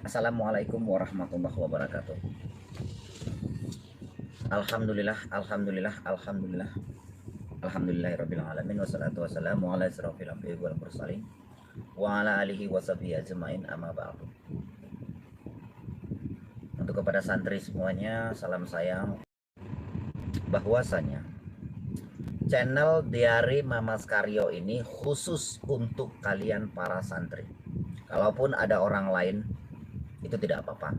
Assalamualaikum warahmatullahi wabarakatuh. Alhamdulillah, alhamdulillah, alhamdulillah. Alhamdulillahirabbil alamin wassalatu wassalamu ala asyrofil anbiya'i wal mursalin wa ala alihi washabihi ajmain, amma ba'du. Untuk kepada santri semuanya, salam sayang. Bahwasanya channel Diari Mamas Karyo ini khusus untuk kalian para santri. Kalaupun ada orang lain, itu tidak apa-apa.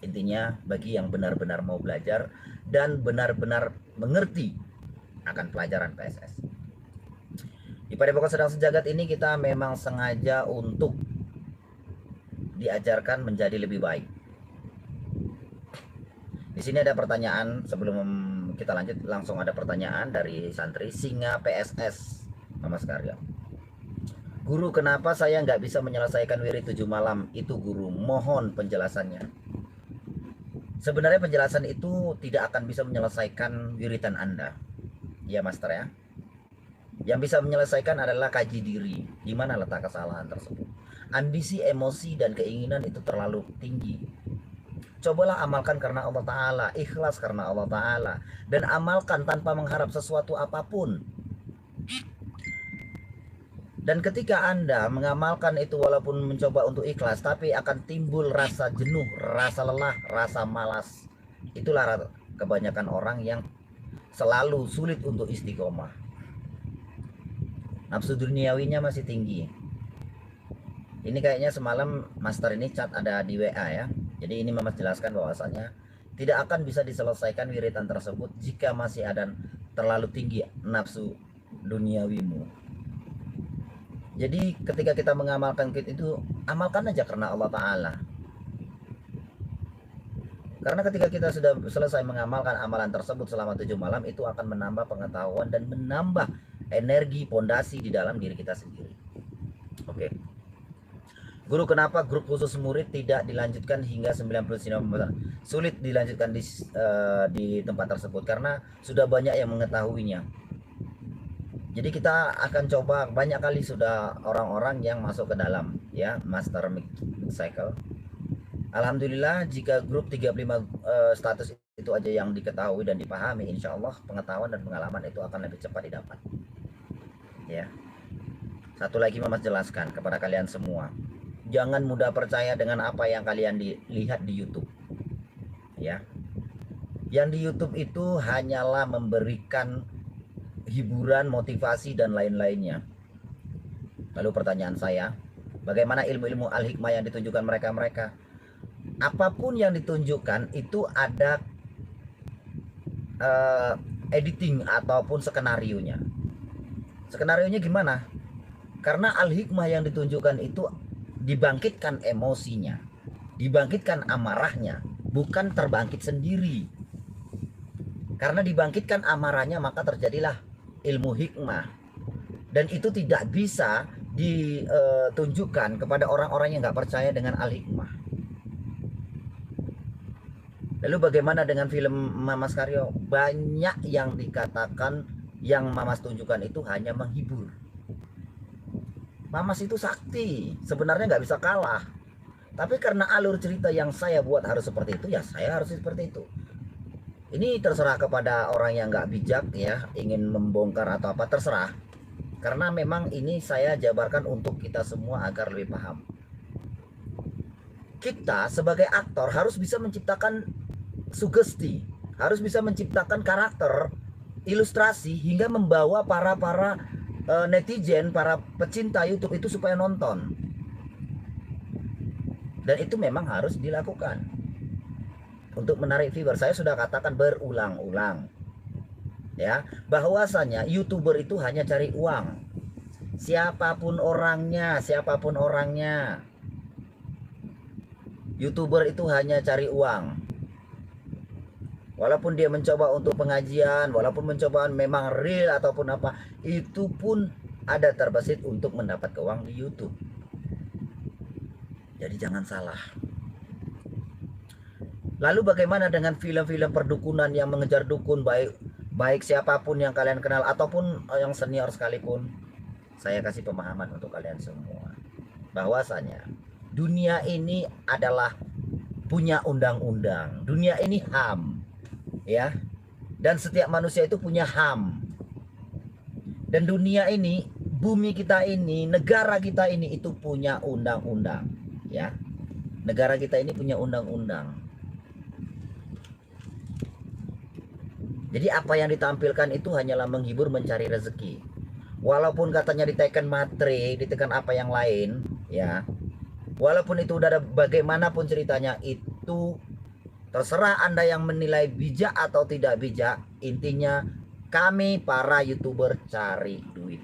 Intinya bagi yang benar-benar mau belajar dan benar-benar mengerti akan pelajaran PSS. Di Padepokan Sedang Sejagat ini kita memang sengaja untuk diajarkan menjadi lebih baik. Di sini ada pertanyaan, sebelum kita lanjut langsung ada pertanyaan dari santri Singa PSS Mamas Karyo. Guru, kenapa saya nggak bisa menyelesaikan wirid 7 malam? Itu guru, mohon penjelasannya. Sebenarnya penjelasan itu tidak akan bisa menyelesaikan wiritan Anda. Ya Master ya. Yang bisa menyelesaikan adalah kaji diri. Di mana letak kesalahan tersebut? Ambisi, emosi, dan keinginan itu terlalu tinggi. Cobalah amalkan karena Allah Ta'ala. Ikhlas karena Allah Ta'ala. Dan amalkan tanpa mengharap sesuatu apapun. Dan ketika Anda mengamalkan itu walaupun mencoba untuk ikhlas, tapi akan timbul rasa jenuh, rasa lelah, rasa malas. Itulah kebanyakan orang yang selalu sulit untuk istiqomah. Nafsu duniawinya masih tinggi. Ini kayaknya semalam Master ini chat ada di WA ya. Jadi ini Mamas jelaskan bahwasanya tidak akan bisa diselesaikan wiritan tersebut jika masih ada terlalu tinggi nafsu duniawimu. Jadi ketika kita mengamalkan itu, amalkan aja karena Allah Ta'ala. Karena ketika kita sudah selesai mengamalkan amalan tersebut selama 7 malam, itu akan menambah pengetahuan dan menambah energi pondasi di dalam diri kita sendiri. Oke. Guru, kenapa grup khusus murid tidak dilanjutkan hingga 99%? Sulit dilanjutkan di tempat tersebut karena sudah banyak yang mengetahuinya. Jadi kita akan coba, banyak kali sudah orang-orang yang masuk ke dalam ya Master Mix Cycle. Alhamdulillah jika grup 35 status itu aja yang diketahui dan dipahami, insya Allah pengetahuan dan pengalaman itu akan lebih cepat didapat. Ya. Satu lagi Mamas jelaskan kepada kalian semua. Jangan mudah percaya dengan apa yang kalian lihat di YouTube. Ya. Yang di YouTube itu hanyalah memberikan hiburan, motivasi, dan lain-lainnya. Lalu pertanyaan saya, bagaimana ilmu-ilmu al-hikmah yang ditunjukkan mereka-mereka? Apapun yang ditunjukkan itu ada editing ataupun skenario-nya. Skenario-nya gimana? Karena al-hikmah yang ditunjukkan itu dibangkitkan emosinya, dibangkitkan amarahnya, bukan terbangkit sendiri. Karena dibangkitkan amarahnya maka terjadilah ilmu hikmah, dan itu tidak bisa ditunjukkan kepada orang-orang yang nggak percaya dengan al-hikmah. Lalu bagaimana dengan film Mamas Karyo? Banyak yang dikatakan yang Mamas tunjukkan itu hanya menghibur. Mamas itu sakti, sebenarnya nggak bisa kalah, tapi karena alur cerita yang saya buat harus seperti itu, ya saya harus seperti itu. Ini terserah kepada orang yang nggak bijak ya, ingin membongkar atau apa, terserah. Karena memang ini saya jabarkan untuk kita semua agar lebih paham. Kita sebagai aktor harus bisa menciptakan sugesti, harus bisa menciptakan karakter, ilustrasi, hingga membawa para netizen, para pecinta YouTube itu supaya nonton. Dan itu memang harus dilakukan. Untuk menarik viewer, saya sudah katakan berulang-ulang ya, bahwasanya YouTuber itu hanya cari uang. Siapapun orangnya, YouTuber itu hanya cari uang. Walaupun dia mencoba untuk pengajian, walaupun mencoba memang real ataupun apa, itu pun ada terbesit untuk mendapat uang di YouTube. Jadi jangan salah. Lalu bagaimana dengan film-film perdukunan yang mengejar dukun, baik siapapun yang kalian kenal ataupun yang senior sekalipun? saya kasih pemahaman untuk kalian semua. Bahwasanya dunia ini adalah punya undang-undang. Dunia ini HAM, ya. Dan setiap manusia itu punya HAM. Dan dunia ini, bumi kita ini, negara kita ini itu punya undang-undang, ya. Negara kita ini punya undang-undang. Jadi apa yang ditampilkan itu hanyalah menghibur, mencari rezeki. Walaupun katanya ditekan matre, ditekan apa yang lain, ya. Walaupun itu udah ada bagaimanapun ceritanya, itu terserah Anda yang menilai bijak atau tidak bijak. Intinya kami para YouTuber cari duit.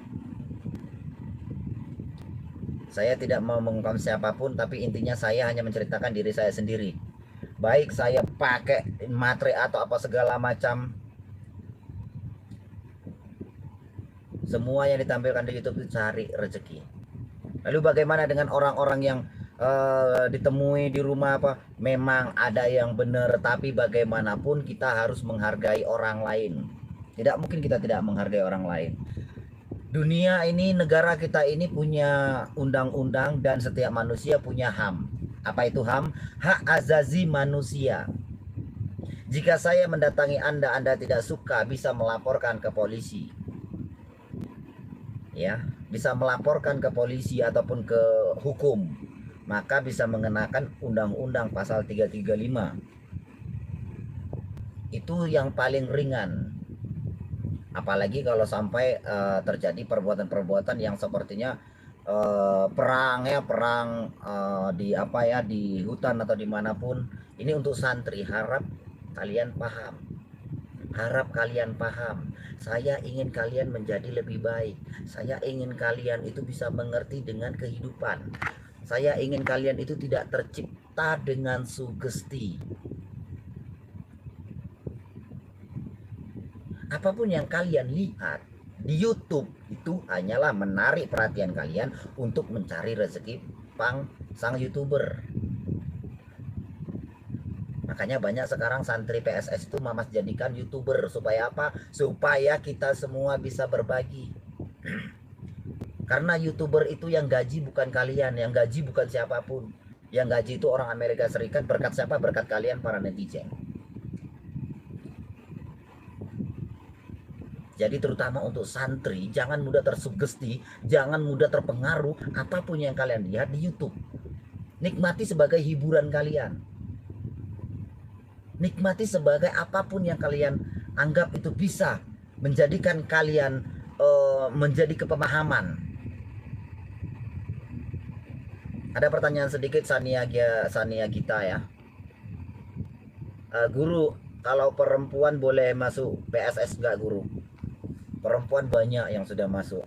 Saya tidak mau mengungkap siapapun, tapi intinya saya hanya menceritakan diri saya sendiri. Baik saya pakai matre atau apa segala macam, semua yang ditampilkan di YouTube itu cari rezeki. Lalu bagaimana dengan orang-orang yang ditemui di rumah apa? Memang ada yang benar, tapi bagaimanapun kita harus menghargai orang lain. Tidak mungkin kita tidak menghargai orang lain. Dunia ini, negara kita ini punya undang-undang dan setiap manusia punya HAM. Apa itu HAM? Hak azazi manusia. Jika saya mendatangi Anda, Anda tidak suka, bisa melaporkan ke polisi. Ya, bisa melaporkan ke polisi ataupun ke hukum. Maka bisa mengenakan undang-undang pasal 335. Itu yang paling ringan. Apalagi kalau sampai terjadi perbuatan-perbuatan yang sepertinya perang di apa ya, di hutan atau dimanapun. Ini untuk santri, harap kalian paham. Harap kalian paham. Saya ingin kalian menjadi lebih baik. Saya ingin kalian itu bisa mengerti dengan kehidupan. Saya ingin kalian itu tidak tercipta dengan sugesti. Apapun yang kalian lihat di YouTube itu hanyalah menarik perhatian kalian untuk mencari rezeki sang YouTuber. Makanya banyak sekarang santri PSS itu mamas jadikan YouTuber. Supaya apa? Supaya kita semua bisa berbagi. Karena YouTuber itu yang gaji bukan kalian, yang gaji bukan siapapun. Yang gaji itu orang Amerika Serikat. Berkat siapa? Berkat kalian para netizen. Jadi terutama untuk santri, jangan mudah tersugesti, jangan mudah terpengaruh apapun yang kalian lihat di YouTube. Nikmati sebagai hiburan kalian. Nikmati sebagai apapun yang kalian anggap itu bisa menjadikan kalian menjadi kepemahaman. Ada pertanyaan sedikit Sania Gita ya. Guru, kalau perempuan boleh masuk PSS enggak guru? Perempuan banyak yang sudah masuk.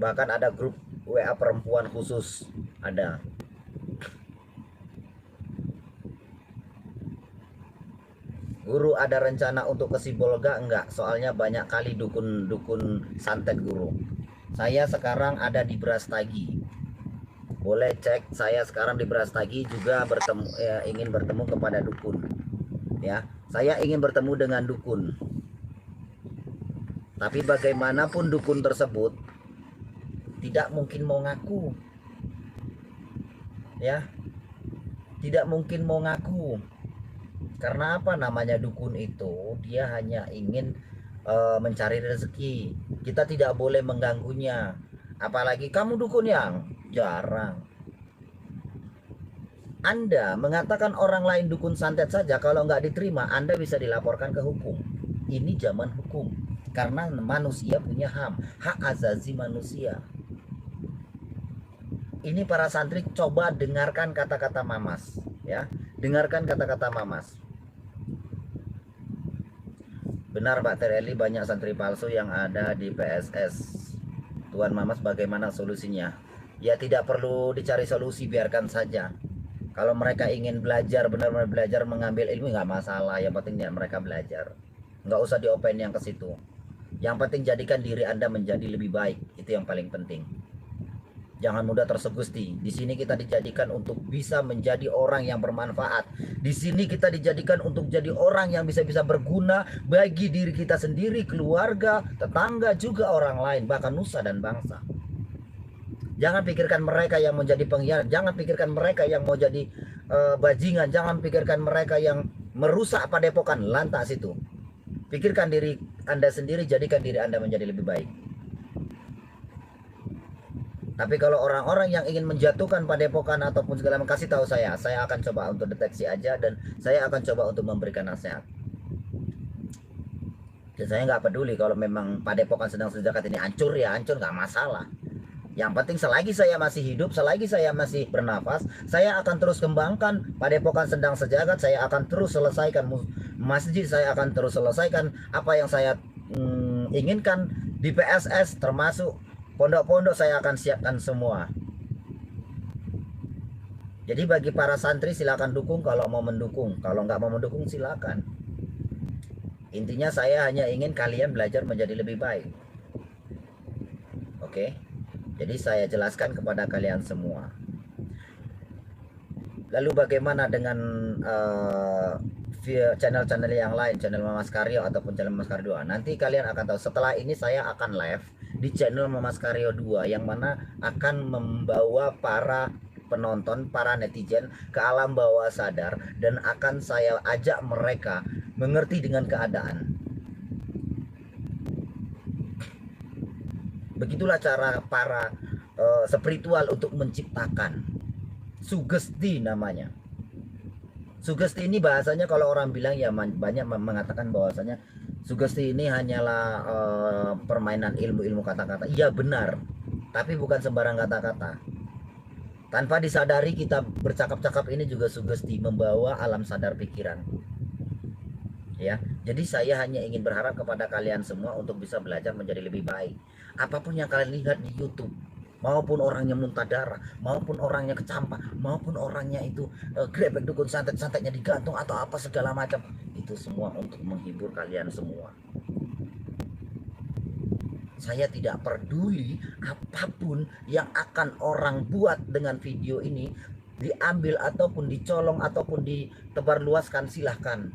Bahkan ada grup WA perempuan khusus. Ada. Guru ada rencana untuk ke Sibolga enggak? Soalnya banyak kali dukun santet guru. Saya sekarang ada di Brastagi. Boleh cek, saya sekarang di Brastagi juga ingin bertemu kepada dukun. Ya, saya ingin bertemu dengan dukun. Tapi bagaimanapun dukun tersebut tidak mungkin mau ngaku. Ya. Tidak mungkin mau ngaku. Karena apa? Namanya dukun itu dia hanya ingin mencari rezeki. Kita tidak boleh mengganggunya. Apalagi kamu dukun yang jarang. Anda mengatakan orang lain dukun santet saja, kalau nggak diterima Anda bisa dilaporkan ke hukum. Ini zaman hukum. Karena manusia punya HAM, hak azazi manusia. Ini para santri coba dengarkan kata-kata Mamas, ya. Dengarkan kata-kata Mamas. Benar Mbak Tereli, banyak santri palsu yang ada di PSS. Tuan Mamas, bagaimana solusinya? Ya tidak perlu dicari solusi, biarkan saja. Kalau mereka ingin belajar, benar-benar belajar mengambil ilmu nggak masalah. Yang penting ya mereka belajar. Nggak usah diopen yang ke situ. Yang penting jadikan diri Anda menjadi lebih baik. Itu yang paling penting. Jangan mudah tersugesti. Di sini kita dijadikan untuk bisa menjadi orang yang bermanfaat. Di sini kita dijadikan untuk jadi orang yang bisa berguna bagi diri kita sendiri, keluarga, tetangga, juga orang lain, bahkan nusa dan bangsa. Jangan pikirkan mereka yang mau jadi pengkhianat, jangan pikirkan mereka yang mau jadi bajingan, jangan pikirkan mereka yang merusak padepokan. Lantas itu. Pikirkan diri Anda sendiri, jadikan diri Anda menjadi lebih baik. Tapi kalau orang-orang yang ingin menjatuhkan padepokan ataupun segala macam, kasih tahu saya akan coba untuk deteksi aja, dan saya akan coba untuk memberikan nasihat. Dan saya nggak peduli kalau memang padepokan sedang sejagat ini hancur, ya hancur, nggak masalah. Yang penting selagi saya masih hidup, selagi saya masih bernafas, saya akan terus kembangkan padepokan sedang sejagat. Saya akan terus selesaikan masjid, saya akan terus selesaikan apa yang saya inginkan di PSS, termasuk pondok-pondok saya akan siapkan semua. Jadi bagi para santri silakan dukung kalau mau mendukung, kalau nggak mau mendukung silakan. Intinya saya hanya ingin kalian belajar menjadi lebih baik. Oke? Jadi saya jelaskan kepada kalian semua. Lalu bagaimana dengan channel-channel yang lain, channel Mamas Karyo ataupun channel Mamas Karyo 2? Nanti kalian akan tahu. Setelah ini saya akan live di channel Mamas Karyo 2 yang mana akan membawa para penonton, para netizen ke alam bawah sadar, dan akan saya ajak mereka mengerti dengan keadaan. Begitulah cara para spiritual untuk menciptakan. Sugesti namanya. Sugesti ini bahasanya kalau orang bilang ya banyak mengatakan bahwasanya sugesti ini hanyalah permainan ilmu-ilmu kata-kata. Iya benar, tapi bukan sembarang kata-kata. Tanpa disadari kita bercakap-cakap ini juga sugesti, membawa alam sadar pikiran. Ya, jadi saya hanya ingin berharap kepada kalian semua untuk bisa belajar menjadi lebih baik. Apapun yang kalian lihat di YouTube, maupun orangnya muntah darah, maupun orangnya kecampak, maupun orangnya itu grebek dukun, santet-santetnya digantung atau apa segala macam, itu semua untuk menghibur kalian semua. Saya tidak peduli apapun yang akan orang buat dengan video ini, diambil ataupun dicolong ataupun ditebarluaskan, silahkan.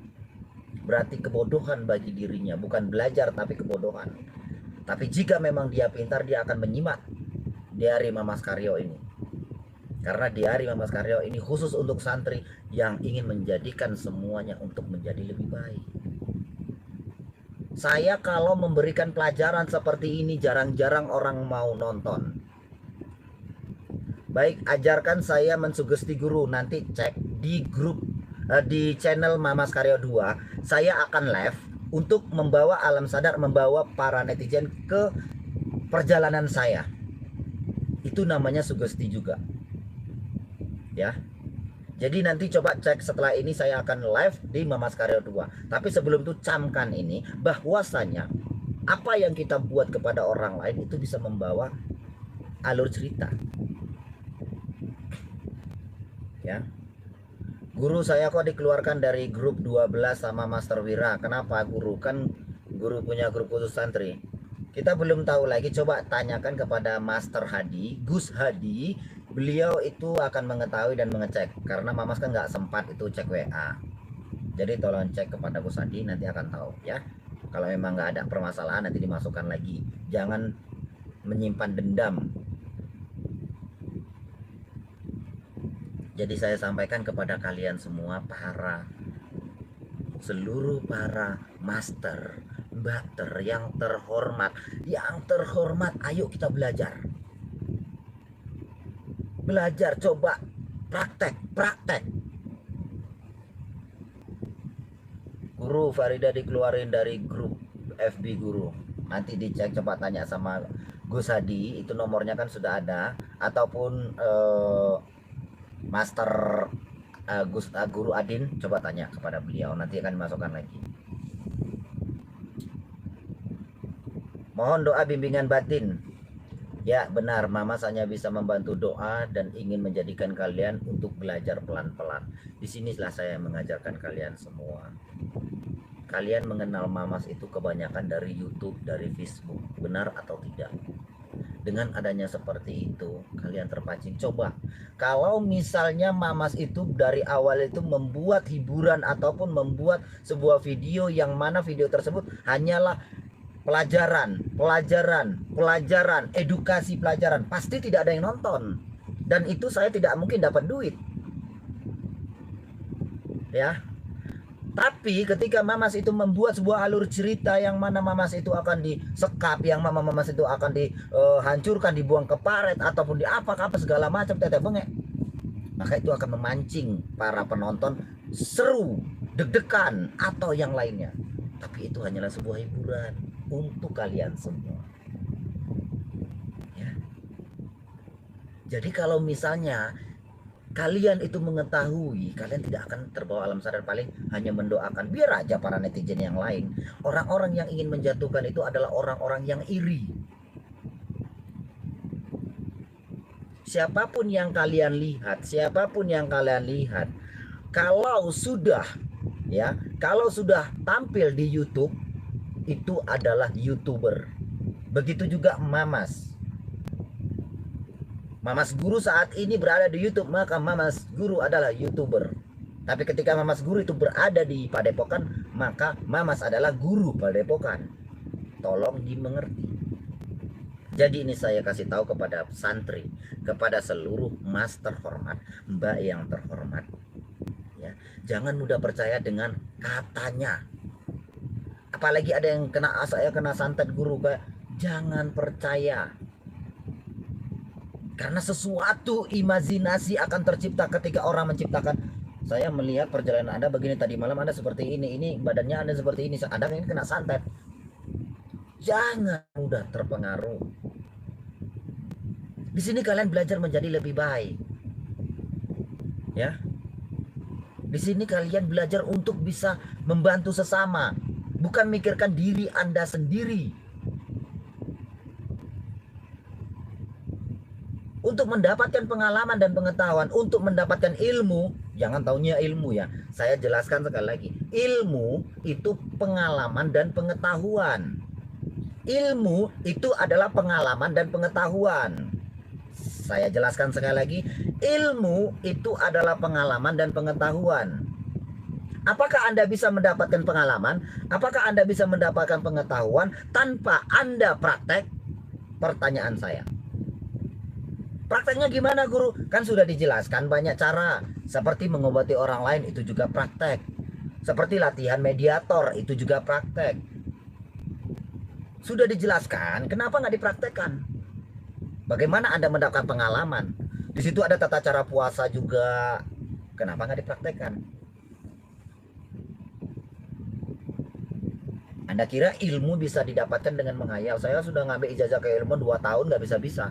Berarti kebodohan bagi dirinya, bukan belajar tapi kebodohan. Tapi jika memang dia pintar, dia akan menyimak diari Mamas Karyo ini. Karena diari Mamas Karyo ini khusus untuk santri yang ingin menjadikan semuanya untuk menjadi lebih baik. Saya kalau memberikan pelajaran seperti ini jarang-jarang orang mau nonton. Baik, ajarkan saya mensugesti guru, nanti cek di grup di channel Mamas Karyo 2, saya akan live untuk membawa alam sadar, membawa para netizen ke perjalanan saya. Itu namanya sugesti juga. Ya. Jadi nanti coba cek setelah ini, saya akan live di Mamas Karyo 2. Tapi sebelum itu camkan ini bahwasanya apa yang kita buat kepada orang lain itu bisa membawa alur cerita. Ya. Guru saya kok dikeluarkan dari grup 12 sama Master Wira. Kenapa guru? Kan guru punya grup khusus santri. Kita belum tahu lagi, coba tanyakan kepada Master Hadi, Gus Hadi. Beliau itu akan mengetahui dan mengecek. Karena Mamas kan nggak sempat itu cek WA. Jadi tolong cek kepada Gus Hadi, nanti akan tahu ya. Kalau memang nggak ada permasalahan nanti dimasukkan lagi. Jangan menyimpan dendam. Jadi saya sampaikan kepada kalian semua, seluruh para master, bater yang terhormat, ayo kita belajar. Belajar, coba praktek. Guru Farida dikeluarin dari grup FB Guru. Nanti dicek, coba tanya sama Gus Hadi, itu nomornya kan sudah ada, ataupun Master Guru Adin, coba tanya kepada beliau, nanti akan dimasukkan lagi. Mohon doa bimbingan batin. Ya benar, Mamas hanya bisa membantu doa dan ingin menjadikan kalian untuk belajar pelan-pelan. Disinilah saya mengajarkan kalian semua. Kalian mengenal Mamas itu kebanyakan dari YouTube, dari Facebook, benar atau tidak? Dengan adanya seperti itu, kalian terpancing. Coba kalau misalnya Mamas itu dari awal itu membuat hiburan ataupun membuat sebuah video yang mana video tersebut hanyalah pelajaran, edukasi pelajaran, pasti tidak ada yang nonton. Dan itu saya tidak mungkin dapat duit. Ya. Tapi ketika Mamas itu membuat sebuah alur cerita yang mana Mamas itu akan disekap, yang Mamas itu akan dihancurkan, dibuang ke paret ataupun di apa segala macam teteh bengek, maka itu akan memancing para penonton seru, deg-degan atau yang lainnya. Tapi itu hanyalah sebuah hiburan untuk kalian semua. Ya. Jadi kalau misalnya kalian itu mengetahui, kalian tidak akan terbawa alam sadar, paling hanya mendoakan. Biar aja para netizen yang lain. Orang-orang yang ingin menjatuhkan itu adalah orang-orang yang iri. Siapapun yang kalian lihat, kalau sudah tampil di YouTube, itu adalah YouTuber. Begitu juga Mamas Guru saat ini berada di YouTube, maka Mamas Guru adalah YouTuber. Tapi ketika Mamas Guru itu berada di Padepokan, maka Mamas adalah guru Padepokan. Tolong dimengerti. Jadi ini saya kasih tahu kepada santri, kepada seluruh mas terhormat, mbak yang terhormat. Ya, jangan mudah percaya dengan katanya. Apalagi ada yang saya kena santet guru, kayak jangan percaya. Karena sesuatu imajinasi akan tercipta ketika orang menciptakan. Saya melihat perjalanan Anda begini, tadi malam Anda seperti ini badannya Anda seperti ini, Anda ini kena santet. Jangan mudah terpengaruh. Di sini kalian belajar menjadi lebih baik. Ya. Di sini kalian belajar untuk bisa membantu sesama, bukan mikirkan diri Anda sendiri. Untuk mendapatkan pengalaman dan pengetahuan, untuk mendapatkan ilmu, jangan taunya ilmu ya. Saya jelaskan sekali lagi. Ilmu itu pengalaman dan pengetahuan. Ilmu itu adalah pengalaman dan pengetahuan. Saya jelaskan sekali lagi. Ilmu itu adalah pengalaman dan pengetahuan. Apakah Anda bisa mendapatkan pengalaman? Apakah Anda bisa mendapatkan pengetahuan tanpa Anda praktek? Pertanyaan saya. Prakteknya gimana guru? Kan sudah dijelaskan banyak cara. Seperti mengobati orang lain, itu juga praktek. Seperti latihan mediator, itu juga praktek. Sudah dijelaskan, kenapa nggak dipraktekkan? Bagaimana Anda mendapatkan pengalaman? Di situ ada tata cara puasa juga. Kenapa nggak dipraktekkan? Anda kira ilmu bisa didapatkan dengan menghayal? Saya sudah ngambil ijazah keilmuan 2 tahun nggak bisa-bisa.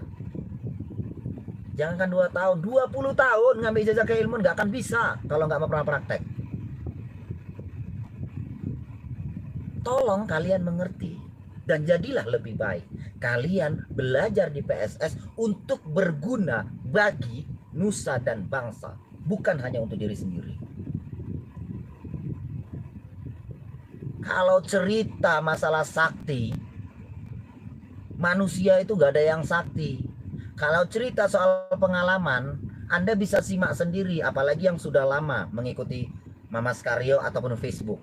Jangankan 2 tahun, 20 tahun ngambil ijazah keilmuan nggak akan bisa kalau nggak pernah praktek. Tolong kalian mengerti dan jadilah lebih baik. Kalian belajar di PSS untuk berguna bagi nusa dan bangsa, bukan hanya untuk diri sendiri. Kalau cerita masalah sakti, manusia itu nggak ada yang sakti. Kalau cerita soal pengalaman, Anda bisa simak sendiri, apalagi yang sudah lama mengikuti Mamas Karyo ataupun Facebook.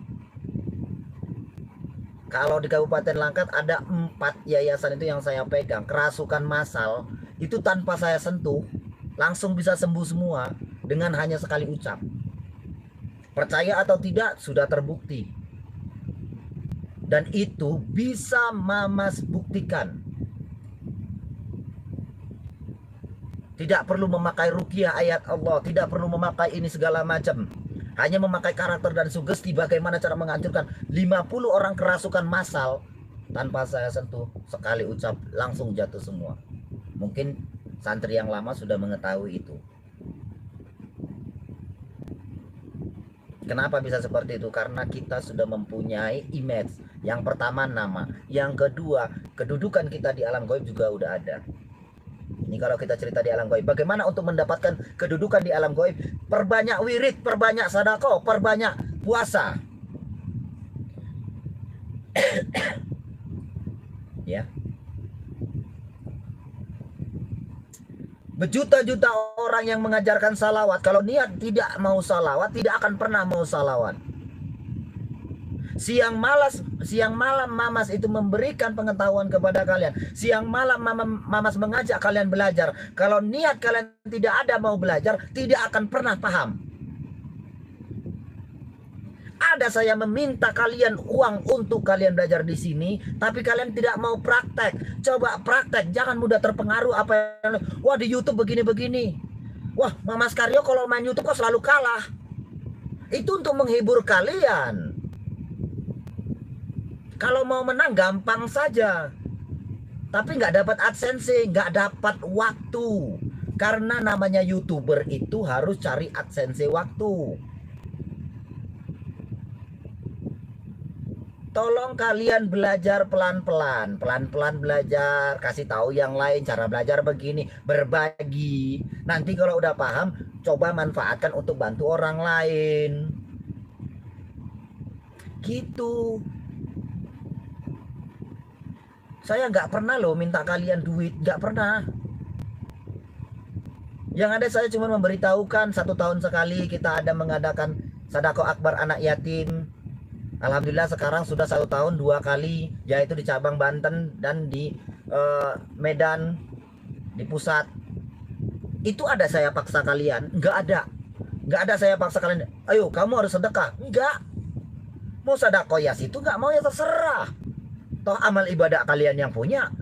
Kalau di Kabupaten Langkat ada 4 yayasan itu yang saya pegang, kerasukan massal, itu tanpa saya sentuh, langsung bisa sembuh semua dengan hanya sekali ucap. Percaya atau tidak, sudah terbukti. Dan itu bisa Mamas buktikan. Tidak perlu memakai ruqyah ayat Allah, tidak perlu memakai ini segala macam. Hanya memakai karakter dan sugesti bagaimana cara menghancurkan 50 orang kerasukan massal tanpa saya sentuh, sekali ucap langsung jatuh semua. Mungkin santri yang lama sudah mengetahui itu. Kenapa bisa seperti itu? Karena kita sudah mempunyai image. Yang pertama nama, yang kedua kedudukan kita di alam gaib juga udah ada. Ini kalau kita cerita di alam gaib, bagaimana untuk mendapatkan kedudukan di alam gaib? Perbanyak wirid, perbanyak sedekah, perbanyak puasa. Ya. Berjuta-juta orang yang mengajarkan salawat, kalau niat tidak mau salawat, tidak akan pernah mau salawat. Siang malam Mamas itu memberikan pengetahuan kepada kalian. Siang malam Mamas mengajak kalian belajar. Kalau niat kalian tidak ada mau belajar, tidak akan pernah paham. Ada saya meminta kalian uang untuk kalian belajar di sini, tapi kalian tidak mau praktek. Coba praktek, jangan mudah terpengaruh apa yang, wah di YouTube begini-begini. Wah, Mas Karyo kalau main YouTube kok selalu kalah. Itu untuk menghibur kalian. Kalau mau menang gampang saja. Tapi nggak dapat AdSense, nggak dapat waktu. Karena namanya YouTuber itu harus cari AdSense waktu. Tolong kalian belajar pelan-pelan, pelan-pelan belajar, kasih tahu yang lain cara belajar begini, berbagi. Nanti kalau udah paham, coba manfaatkan untuk bantu orang lain. Gitu. Saya nggak pernah loh minta kalian duit, nggak pernah. Yang ada saya cuma memberitahukan 1 tahun sekali kita ada mengadakan Sadaqah Akbar anak yatim. Alhamdulillah sekarang sudah 1 tahun 2 kali, yaitu di cabang Banten dan di Medan, di pusat. Itu ada saya paksa kalian? Nggak ada saya paksa kalian, ayo kamu harus sedekah. Enggak. Mau sedekah ya situ, nggak mau ya terserah. Toh amal ibadah kalian yang punya.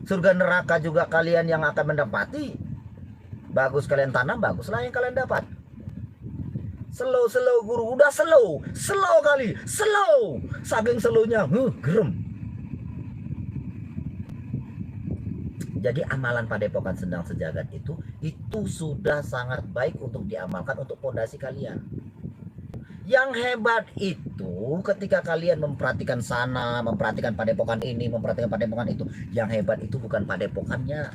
Surga neraka juga kalian yang akan mendapati. Bagus kalian tanam, baguslah yang kalian dapat. Slow guru, udah slow kali, slow. Saking slownya, gerem. Jadi amalan Padepokan Sendang Sejagat itu sudah sangat baik untuk diamalkan untuk fondasi kalian. Yang hebat itu ketika kalian memperhatikan sana, memperhatikan Padepokan ini, memperhatikan Padepokan itu. Yang hebat itu bukan padepokannya,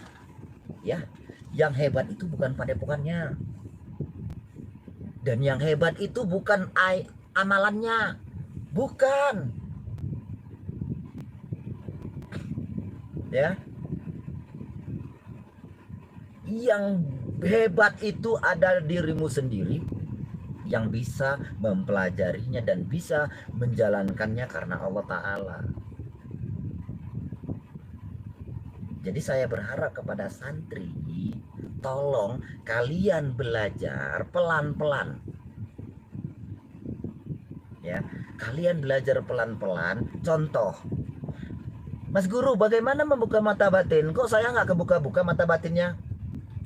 ya. Yang hebat itu bukan padepokannya. Dan yang hebat itu bukan amalannya. Bukan. Ya. Yang hebat itu ada dirimu sendiri yang bisa mempelajarinya dan bisa menjalankannya karena Allah Ta'ala. Jadi saya berharap kepada santri, tolong kalian belajar pelan-pelan. Ya, kalian belajar pelan-pelan. Contoh, Mas Guru, bagaimana membuka mata batin? Kok saya nggak kebuka-buka mata batinnya?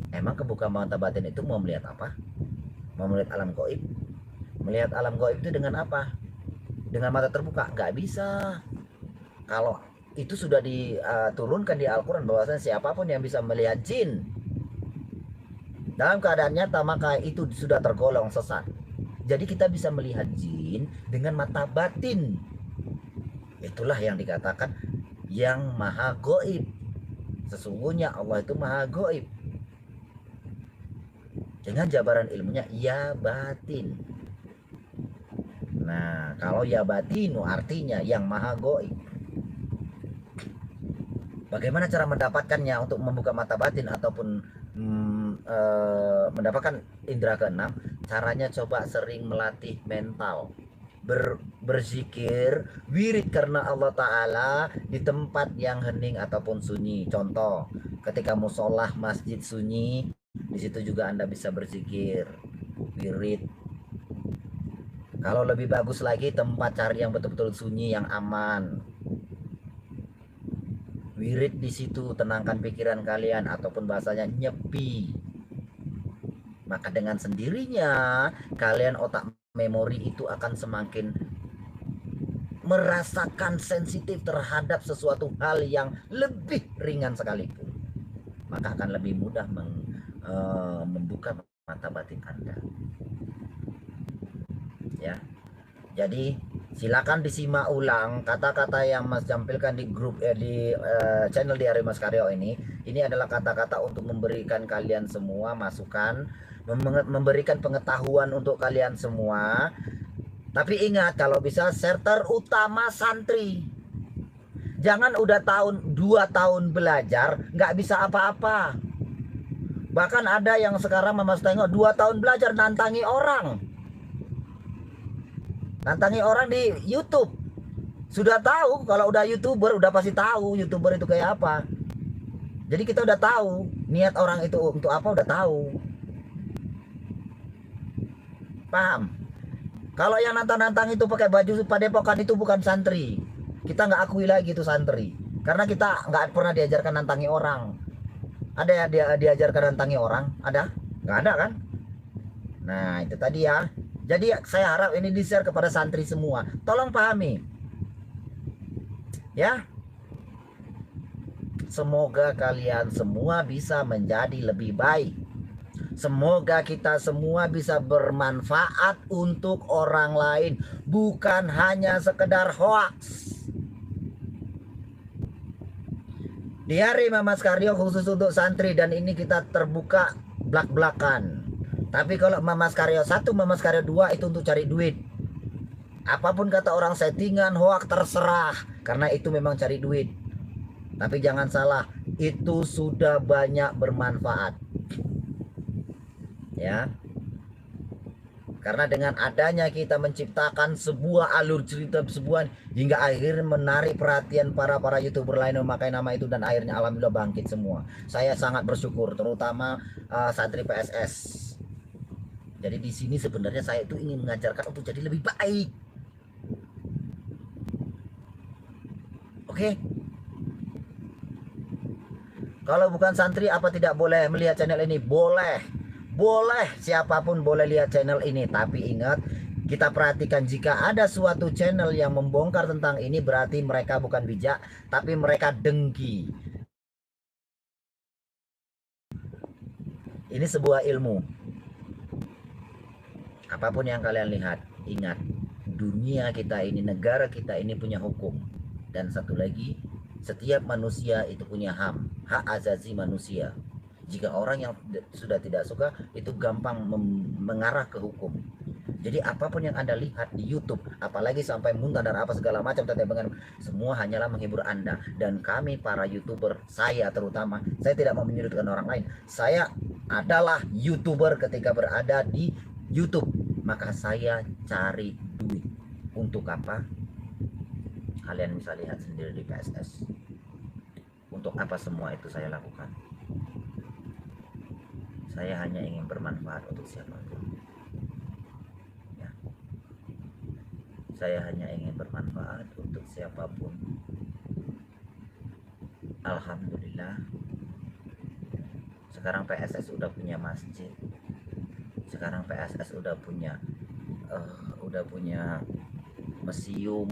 Emang kebuka mata batin itu mau melihat apa? Mau melihat alam gaib? Melihat alam gaib itu dengan apa? Dengan mata terbuka? Nggak bisa. Kalau itu sudah diturunkan di Al-Quran bahwasanya siapapun yang bisa melihat jin dalam keadaan nyata, maka itu sudah tergolong sesat. Jadi kita bisa melihat jin dengan mata batin. Itulah yang dikatakan yang maha gaib. Sesungguhnya Allah itu maha gaib. Dengan jabaran ilmunya ya batin. Nah, kalau ya batinu artinya yang maha gaib. Bagaimana cara mendapatkannya untuk membuka mata batin ataupun mendapatkan indera keenam? Caranya coba sering melatih mental, berzikir, wirid karena Allah Ta'ala di tempat yang hening ataupun sunyi. Contoh, ketika musolah masjid sunyi, di situ juga Anda bisa berzikir, wirid. Kalau lebih bagus lagi, tempat cari yang betul-betul sunyi, yang aman. Wirid di situ, tenangkan pikiran kalian ataupun bahasanya nyepi. Maka dengan sendirinya kalian otak memori itu akan semakin merasakan sensitif terhadap sesuatu hal yang lebih ringan sekalipun. Maka akan lebih mudah membuka mata batin Anda. Ya. Jadi silakan disimak ulang kata-kata yang Mas tampilkan di grup di channel Diari Mas Karyo ini. Ini adalah kata-kata untuk memberikan kalian semua masukan, memberikan pengetahuan untuk kalian semua. Tapi ingat, kalau bisa share terutama santri. Jangan udah 2 tahun belajar nggak bisa apa-apa. Bahkan ada yang sekarang Mas tengok 2 tahun belajar nantangi orang. Nantangi orang di YouTube. Sudah tahu, kalau udah YouTuber udah pasti tahu YouTuber itu kayak apa. Jadi kita udah tahu niat orang itu untuk apa, udah tahu. Paham? Kalau yang nantang-nantang itu pakai baju padepokan itu bukan santri. Kita nggak akui lagi itu santri. Karena kita nggak pernah diajarkan nantangi orang. Ada ya dia diajarkan nantangi orang? Ada? Nggak ada kan? Nah itu tadi ya. Jadi saya harap ini di-share kepada santri semua. Tolong pahami. Ya. Semoga kalian semua bisa menjadi lebih baik. Semoga kita semua bisa bermanfaat untuk orang lain, bukan hanya sekedar hoax. Di hari Mamas Karyo khusus untuk santri, dan ini kita terbuka belak-belakan. Tapi kalau Mamas Karyo 1, Mamas Karyo 2 itu untuk cari duit. Apapun kata orang settingan, hoax, terserah, karena itu memang cari duit. Tapi jangan salah, itu sudah banyak bermanfaat. Ya. Karena dengan adanya kita menciptakan sebuah alur cerita, sebuah hingga akhirnya menarik perhatian para YouTuber lain memakai nama itu, dan akhirnya alhamdulillah bangkit semua. Saya sangat bersyukur, terutama santri PSS. Jadi di sini sebenarnya saya itu ingin mengajarkan untuk jadi lebih baik. Oke. Kalau bukan santri apa tidak boleh melihat channel ini? Boleh. Boleh, siapapun boleh lihat channel ini. Tapi ingat, kita perhatikan jika ada suatu channel yang membongkar tentang ini, berarti mereka bukan bijak, tapi mereka dengki. Ini sebuah ilmu. Apapun yang kalian lihat, ingat, dunia kita ini, negara kita ini punya hukum. Dan satu lagi, setiap manusia itu punya HAM, hak azazi manusia. Jika orang yang sudah tidak suka, itu gampang mengarah ke hukum. Jadi apapun yang Anda lihat di YouTube, apalagi sampai muntah dan apa segala macam, semua hanyalah menghibur Anda. Dan kami para YouTuber, saya terutama, saya tidak mau menyudutkan orang lain. Saya adalah YouTuber ketika berada di YouTube. Maka saya cari duit. Untuk apa? Kalian bisa lihat sendiri di PSS. Untuk apa semua itu saya lakukan? Saya hanya ingin bermanfaat untuk siapapun. Ya. Saya hanya ingin bermanfaat untuk siapapun. Alhamdulillah. Sekarang PSS udah punya masjid. Sekarang PSS udah punya museum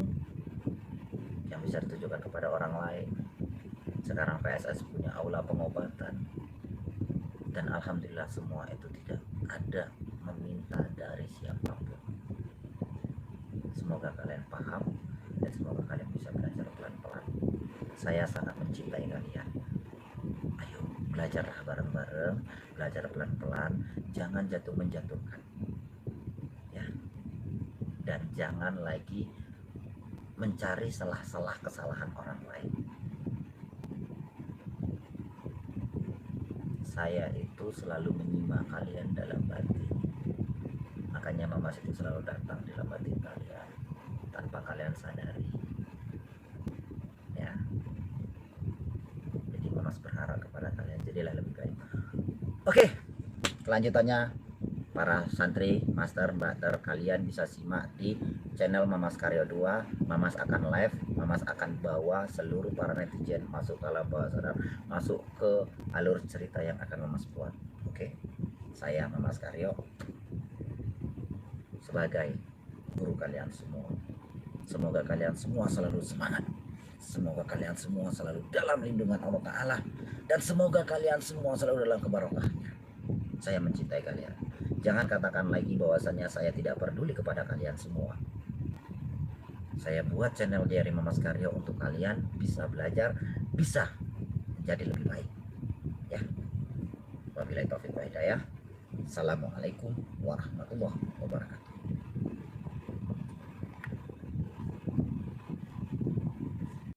yang bisa ditujukan kepada orang lain. Sekarang PSS punya aula pengobatan. Dan alhamdulillah semua itu tidak ada meminta dari siapapun. Semoga kalian paham dan semoga kalian bisa belajar pelan-pelan. Saya sangat mencintai kalian. Ayo belajarlah bareng-bareng, belajar pelan-pelan, jangan jatuh menjatuhkan. Ya. Dan jangan lagi mencari salah-salah kesalahan orang lain. Saya itu selalu menyimak kalian dalam batin. Makanya Mamas itu selalu datang dalam batin kalian tanpa kalian sadari. Ya. Jadi Mamas berharap kepada kalian jadilah lebih baik. Oke. Kelanjutannya para santri, master, mbak kalian bisa simak di channel Mamas Karyo 2. Mamas akan live, Mamas akan bawa seluruh para netizen masuk ke alam bawah sadar, masuk ke alur cerita yang akan Mamas buat. Oke. Saya Mamas Karyo sebagai guru kalian semua. Semoga kalian semua selalu semangat. Semoga kalian semua selalu dalam lindungan Allah Ta'ala. Dan semoga kalian semua selalu dalam kebarokahnya. Saya mencintai kalian. Jangan katakan lagi bahwasannya saya tidak peduli kepada kalian semua. Saya buat channel Diary Mamas Karyo untuk kalian bisa belajar, bisa menjadi lebih baik. Ya. Wabillahi taufiq wal hidayah. Assalamualaikum warahmatullahi wabarakatuh.